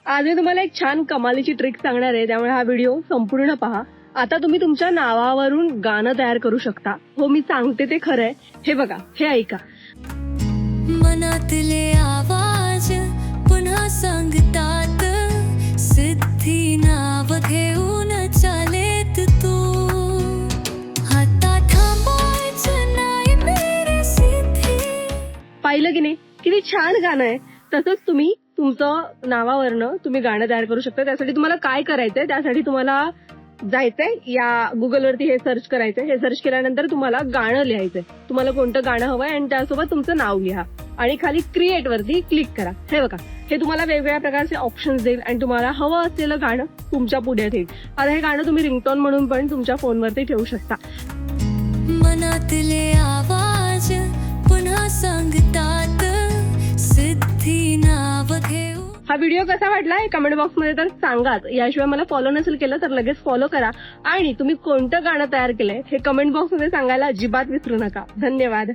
आज मी तुम्हाला एक छान कमालीची ट्रिक सांगणार आहे, त्यामुळे हा व्हिडिओ संपूर्ण पहा. आता तुम्ही तुमच्या नावावरून गाणं तयार करू शकता. हो, मी सांगते ते खरं आहे. हे बघा, हे ऐका. मनातले आवाज पुन्हा सांगतात, सिद्धी नाव घेऊन चालेत तू. हातात थांबायचं नाही मेरे सिद्धी. पाहिलं की नाही, किती छान गाणं आहे. तसंच तुम्ही तुमचं नावावरनं तुम्ही गाणं तयार करू शकता. त्यासाठी तुम्हाला काय करायचंय, त्यासाठी तुम्हाला जायचंय या गुगलवरती हे सर्च करायचंय. हे सर्च केल्यानंतर तुम्हाला गाणं लिहायचंय. तुम्हाला कोणतं गाणं हवंय आणि त्यासोबत तुमचं नाव लिहा आणि खाली क्रिएट वरती क्लिक करा. हे बघा, हे तुम्हाला वेगवेगळ्या प्रकारचे ऑप्शन्स देईल आणि तुम्हाला हवं असलेलं गाणं तुमच्या पुढ्यात येईल. आता हे गाणं तुम्ही रिंगटोन म्हणून पण तुमच्या फोनवरती ठेवू शकता. मनातले आवाज पुन्हा सांगतात, सिद्धी नाव घेऊन. हा व्हिडिओ कसा वाटला हे कमेंट बॉक्समध्ये तर सांगाच. याशिवाय मला फॉलो नसेल केलं तर लगेच फॉलो करा आणि तुम्ही कोणतं गाणं तयार केलंय हे कमेंट बॉक्समध्ये सांगायला अजिबात विसरू नका. धन्यवाद.